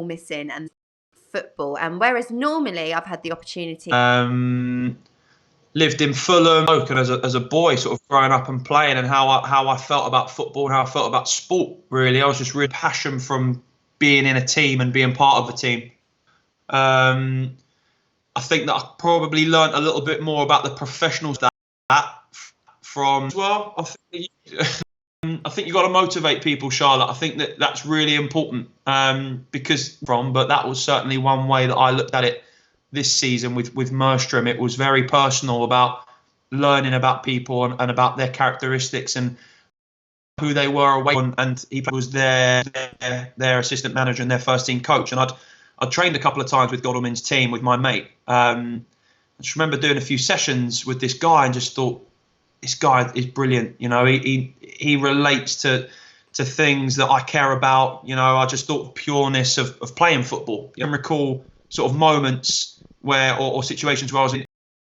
missing and football. And whereas normally I've had the opportunity. Lived in Fulham, and as a boy, sort of growing up and playing, and how I felt about football and how I felt about sport. Really, I was just really passionate from being in a team and being part of a team. I think that I probably learned a little bit more about the professionals that from as well. I think you've got to motivate people, Charlotte. I think that's really important but that was certainly one way that I looked at it this season with Merstrom. It was very personal about learning about people and about their characteristics and who they were away from. And he was their assistant manager and their first team coach. And I'd trained a couple of times with Godalming's team with my mate. I just remember doing a few sessions with this guy and just thought, this guy is brilliant. You know, he relates to things that I care about. You know, I just thought the pureness of playing football. I can recall sort of moments where or situations where I was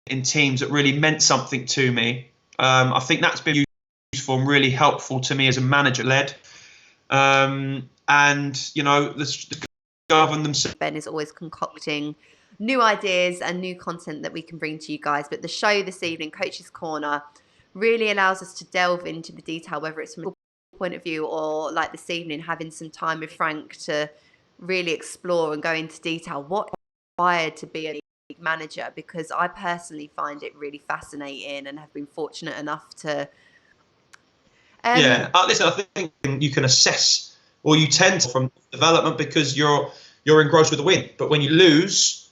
in teams that really meant something to me. I think that's been useful and really helpful to me as a manager led. And, you know, the govern themselves. Ben is always concocting new ideas and new content that we can bring to you guys. But the show this evening, Coach's Corner, really allows us to delve into the detail, whether it's from a point of view or like this evening, having some time with Frank to really explore and go into detail what required to be a league manager, because I personally find it really fascinating and have been fortunate enough to. Listen, I think you can assess, or you tend to, from development, because you're engrossed with the win. But when you lose,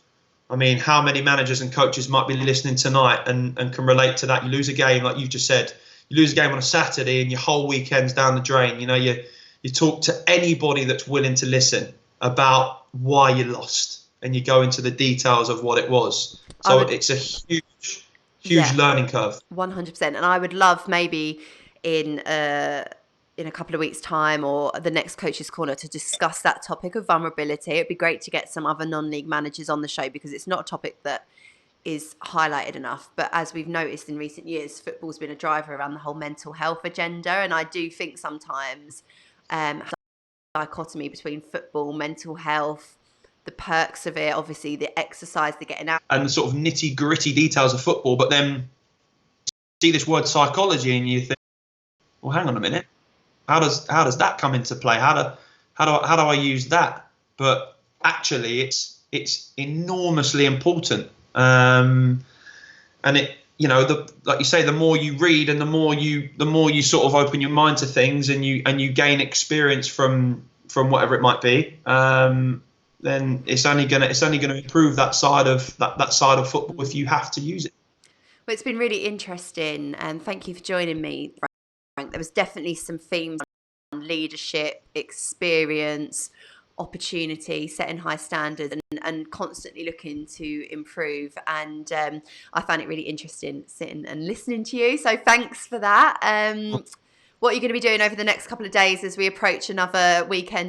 I mean, how many managers and coaches might be listening tonight and can relate to that? You lose a game, like you just said. You lose a game on a Saturday and your whole weekend's down the drain. You know, you talk to anybody that's willing to listen about why you lost, and you go into the details of what it was. So it's a huge learning curve. 100%. And I would love maybe in a couple of weeks' time or the next Coach's Corner to discuss that topic of vulnerability. It'd be great to get some other non-league managers on the show, because it's not a topic that is highlighted enough. But as we've noticed in recent years, football's been a driver around the whole mental health agenda. And I do think sometimes dichotomy between football, mental health, the perks of it, obviously the exercise, the getting out. And the sort of nitty gritty details of football. But then see this word psychology and you think, well, hang on a minute. How does that come into play? How do I use that? But actually, it's enormously important. And it, you know, like you say, the more you read and the more you sort of open your mind to things and you gain experience from whatever it might be, then it's only gonna improve that side of that side of football if you have to use it. Well, it's been really interesting, and thank you for joining me, Frank. There was definitely some themes on leadership, experience, opportunity, setting high standards, and constantly looking to improve. And I found it really interesting sitting and listening to you. So thanks for that. What are you going to be doing over the next couple of days as we approach another weekend